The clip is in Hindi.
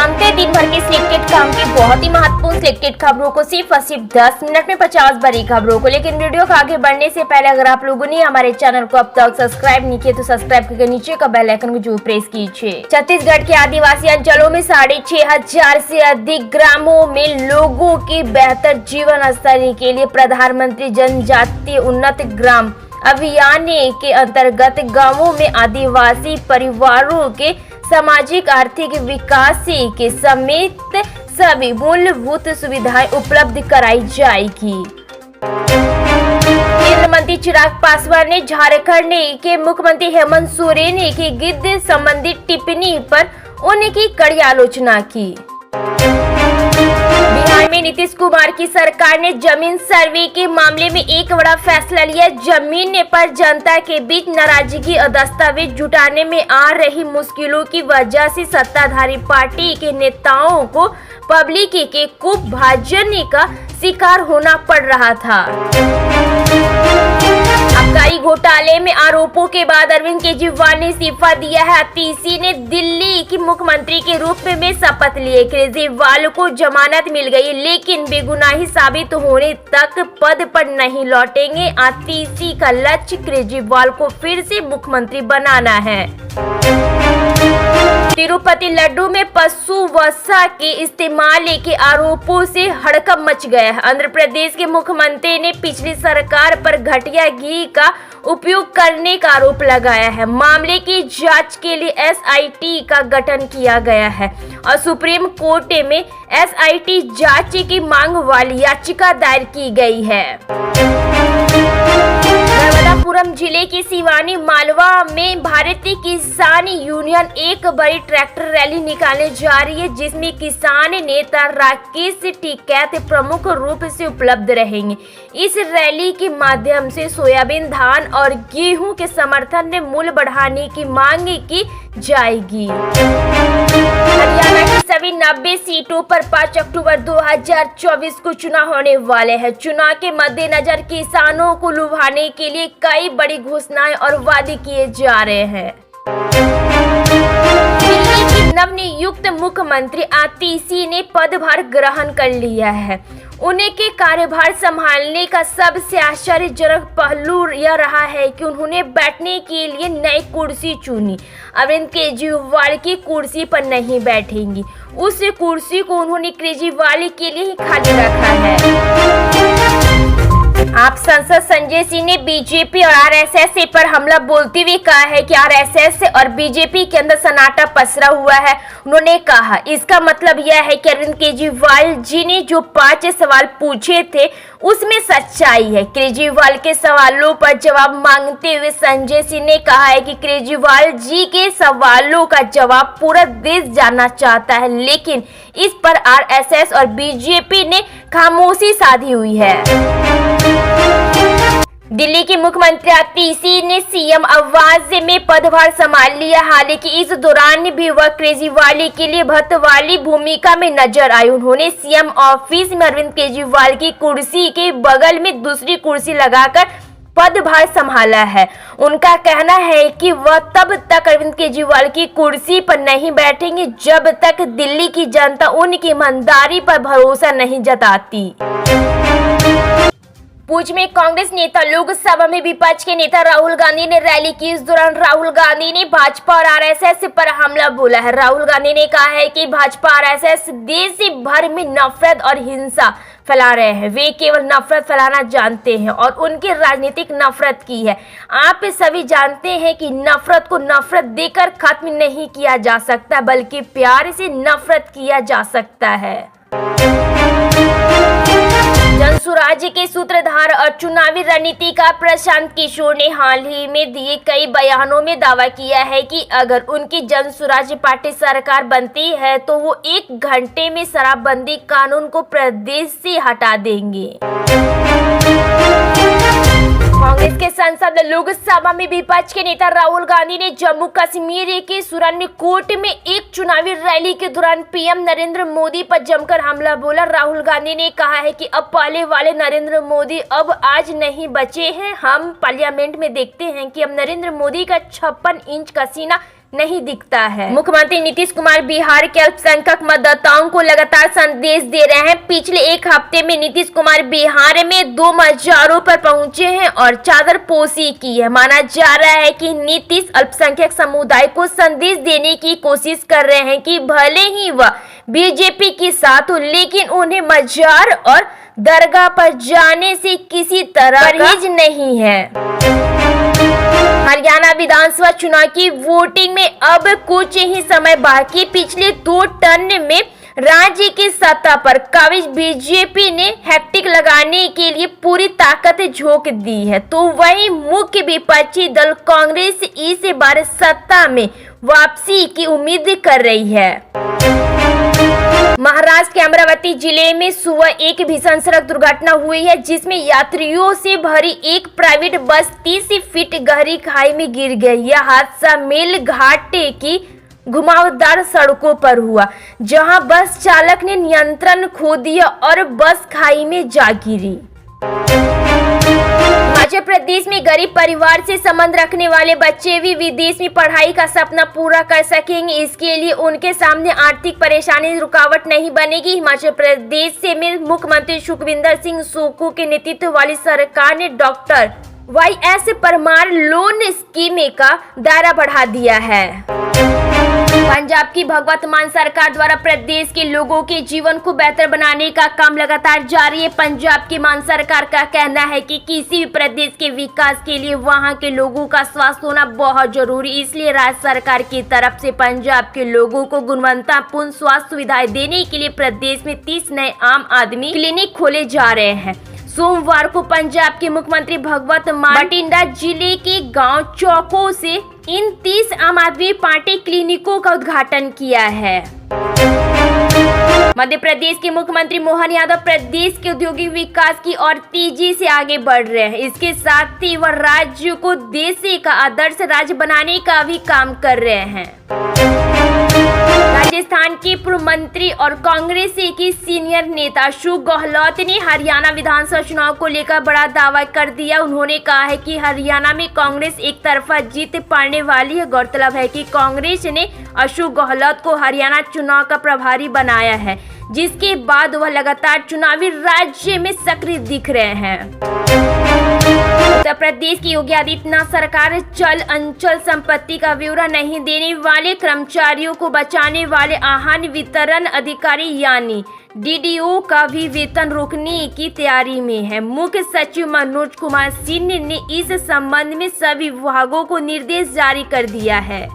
जानते हैं दिन भर के सिलेक्टेड काम की बहुत ही महत्वपूर्ण सिलेक्टेड खबरों को सिर्फ और सिर्फ 10 मिनट में 50 बड़ी खबरों को। लेकिन वीडियो को आगे बढ़ने से पहले अगर आप लोगों ने हमारे चैनल को अब तक सब्सक्राइब नहीं किया तो सब्सक्राइब करके नीचे का बेल आइकन को जरूर प्रेस कीजिए। छत्तीसगढ़ के आदिवासी अंचलों में 6,500 से अधिक ग्रामों में लोगों की बेहतर जीवन स्तर के लिए प्रधानमंत्री जनजातीय उन्नत ग्राम अभियान के अंतर्गत गांवों में आदिवासी परिवारों के सामाजिक आर्थिक विकास के समेत सभी मूलभूत सुविधाएं उपलब्ध कराई जाएगी। केंद्रीय मंत्री चिराग पासवान ने झारखंड के मुख्यमंत्री हेमंत सोरेन की गिद्ध संबंधी टिप्पणी पर उनकी कड़ी आलोचना की। बिहार में नीतीश कुमार की सरकार ने जमीन सर्वे के मामले में एक बड़ा फैसला लिया। जमीन पर जनता के बीच नाराजगी और दस्तावेज जुटाने में आ रही मुश्किलों की वजह से सत्ताधारी पार्टी के नेताओं को पब्लिक के कुभाजन का शिकार होना पड़ रहा था। आबकारी घोटाले में आरोपों के बाद अरविंद केजरीवाल ने इस्तीफा दिया है। आतिशी ने दिल्ली की मुख्यमंत्री के रूप में शपथ लिए। केजरीवाल को जमानत मिल गई लेकिन बेगुनाही साबित होने तक पद पर नहीं लौटेंगे। आतिशी का लक्ष्य केजरीवाल को फिर से मुख्यमंत्री बनाना है। तिरुपति लड्डू में पशु वसा के इस्तेमाल के आरोपों से हड़कंप मच गया है। आंध्र प्रदेश के मुख्यमंत्री ने पिछली सरकार पर घटिया घी का उपयोग करने का आरोप लगाया है। मामले की जांच के लिए एसआईटी का गठन किया गया है और सुप्रीम कोर्ट में एसआईटी जांच की मांग वाली याचिका दायर की गई है। नर्मदापुरम जिले की सिवानी मालवा में भारतीय किसान यूनियन एक बड़ी ट्रैक्टर रैली निकालने जा रही है, जिसमें किसान नेता राकेश टिकैत प्रमुख रूप से उपलब्ध रहेंगे। इस रैली के माध्यम से सोयाबीन, धान और गेहूं के समर्थन में मूल्य बढ़ाने की मांग की जाएगी। हरियाणा की सभी 90 सीटों पर 5 अक्टूबर 2024 को चुनाव होने वाले हैं। चुनाव के मद्देनजर किसानों को लुभाने के लिए कई बड़ी घोषणाएं और वादे किए जा रहे हैं। दिल्ली की नवनियुक्त मुख्यमंत्री आतिशी ने पदभार ग्रहण कर लिया है। उनके कार्यभार संभालने का सबसे आश्चर्यजनक पहलू यह रहा है कि उन्होंने बैठने के लिए नई कुर्सी चुनी। अरविंद केजरीवाल की कुर्सी पर नहीं बैठेंगी। उस कुर्सी को उन्होंने केजरीवाल के लिए ही खाली रखा है। आप सांसद संजय सिंह ने बीजेपी और आरएसएस पर हमला बोलते हुए कहा है कि आरएसएस और बीजेपी के अंदर सन्नाटा पसरा हुआ है। उन्होंने कहा इसका मतलब यह है कि अरविंद केजरीवाल जी ने जो 5 सवाल पूछे थे उसमें सच्चाई है। केजरीवाल के सवालों पर जवाब मांगते हुए संजय सिंह ने कहा है कि केजरीवाल जी के सवालों का जवाब पूरा देश जानना चाहता है, लेकिन इस पर आरएसएस और बीजेपी ने खामोशी साधी हुई है। दिल्ली की मुख्यमंत्री आतिशी ने सीएम आवास में पदभार संभाल लिया। हालांकि इस दौरान भी वह केजरीवाल के लिए भक्त वाली भूमिका में नजर आई। उन्होंने सीएम ऑफिस में अरविंद केजरीवाल की कुर्सी के बगल में दूसरी कुर्सी लगाकर पदभार संभाला है। उनका कहना है कि वह तब तक अरविंद केजरीवाल की कुर्सी पर नहीं बैठेंगे जब तक दिल्ली की जनता उनकी ईमानदारी पर भरोसा नहीं जताती। पूंछ में कांग्रेस नेता लोकसभा में विपक्ष के नेता राहुल गांधी ने रैली की। इस दौरान राहुल गांधी ने भाजपा और आरएसएस पर हमला बोला है। राहुल गांधी ने कहा है कि भाजपा और आरएसएस देश भर में नफरत और हिंसा फैला रहे हैं। वे केवल नफरत फैलाना जानते हैं और उनकी राजनीतिक नफरत की है। आप सभी जानते हैं कि नफरत को नफरत देकर खत्म नहीं किया जा सकता, बल्कि प्यार से नफरत किया जा सकता है। जनसुराज के सूत्रधार और चुनावी रणनीतिकार प्रशांत किशोर ने हाल ही में दिए कई बयानों में दावा किया है कि अगर उनकी जनसुराज पार्टी सरकार बनती है तो वो 1 घंटे में शराबबंदी कानून को प्रदेश से हटा देंगे। कांग्रेस के संसद लोकसभा में विपक्ष के नेता राहुल गांधी ने जम्मू कश्मीर के सुरनकोट में एक चुनावी रैली के दौरान पीएम नरेंद्र मोदी पर जमकर हमला बोला। राहुल गांधी ने कहा है कि अब पहले वाले नरेंद्र मोदी अब आज नहीं बचे हैं। हम पार्लियामेंट में देखते हैं कि अब नरेंद्र मोदी का 56 इंच का सीना नहीं दिखता है। मुख्यमंत्री नीतीश कुमार बिहार के अल्पसंख्यक मतदाताओं को लगातार संदेश दे रहे हैं। पिछले एक हफ्ते में नीतीश कुमार बिहार में 2 मज़ारों पर पहुंचे हैं और चादर पोशी की है। माना जा रहा है कि नीतीश अल्पसंख्यक समुदाय को संदेश देने की कोशिश कर रहे हैं कि भले ही वह बीजेपी के साथ हो, लेकिन उन्हें मजार और दरगाह पर जाने से किसी तरह परहेज नहीं है। हरियाणा विधानसभा चुनाव की वोटिंग में अब कुछ ही समय बाकी। पिछले 2 टर्न में राज्य की सत्ता पर काबिज बीजेपी ने हैट्रिक लगाने के लिए पूरी ताकत झोंक दी है, तो वही मुख्य विपक्षी दल कांग्रेस इस बार सत्ता में वापसी की उम्मीद कर रही है। महाराष्ट्र के अमरावती जिले में सुबह एक भीषण सड़क दुर्घटना हुई है, जिसमें यात्रियों से भरी एक प्राइवेट बस 30 फीट गहरी खाई में गिर गई। यह हादसा मेल घाट की घुमावदार सड़कों पर हुआ, जहां बस चालक ने नियंत्रण खो दिया और बस खाई में जा गिरी। हिमाचल प्रदेश में गरीब परिवार से संबंध रखने वाले बच्चे भी विदेश में पढ़ाई का सपना पूरा कर सकेंगे। इसके लिए उनके सामने आर्थिक परेशानी रुकावट नहीं बनेगी। हिमाचल प्रदेश में मुख्यमंत्री सुखविंदर सिंह सुक्खू के नेतृत्व वाली सरकार ने doctor YS Parmar loan scheme का दायरा बढ़ा दिया है। पंजाब की भगवंत मान सरकार द्वारा प्रदेश के लोगों के जीवन को बेहतर बनाने का काम लगातार जारी है। पंजाब की मान सरकार का कहना है कि किसी भी प्रदेश के विकास के लिए वहां के लोगों का स्वास्थ्य होना बहुत जरूरी, इसलिए राज्य सरकार की तरफ से पंजाब के लोगों को गुणवत्तापूर्ण स्वास्थ्य सुविधाएं देने के लिए प्रदेश में 30 नए आम आदमी क्लिनिक खोले जा रहे हैं। सोमवार को पंजाब के मुख्यमंत्री भगवंत मान बठिंडा जिले के गांव चौकों से इन 30 आम आदमी पार्टी क्लिनिकों का उद्घाटन किया है। मध्य प्रदेश के मुख्यमंत्री मोहन यादव प्रदेश के औद्योगिक विकास की ओर तेजी से आगे बढ़ रहे हैं। इसके साथ ही वह राज्य को देश का आदर्श राज्य बनाने का भी काम कर रहे हैं। राजस्थान के पूर्व मंत्री और कांग्रेस की सीनियर नेता अशोक गहलोत ने हरियाणा विधानसभा चुनाव को लेकर बड़ा दावा कर दिया। उन्होंने कहा है कि हरियाणा में कांग्रेस एक तरफा जीत पाने वाली है। गौरतलब है कि कांग्रेस ने अशोक गहलोत को हरियाणा चुनाव का प्रभारी बनाया है, जिसके बाद वह लगातार चुनावी राज्य में सक्रिय दिख रहे हैं। उत्तर प्रदेश की योगी आदित्यनाथ सरकार चल अंचल संपत्ति का ब्यौरा नहीं देने वाले कर्मचारियों को बचाने वाले आहान वितरण अधिकारी यानी DDO का भी वेतन रोकने की तैयारी में है। मुख्य सचिव मनोज कुमार सिंह ने इस संबंध में सभी विभागों को निर्देश जारी कर दिया है।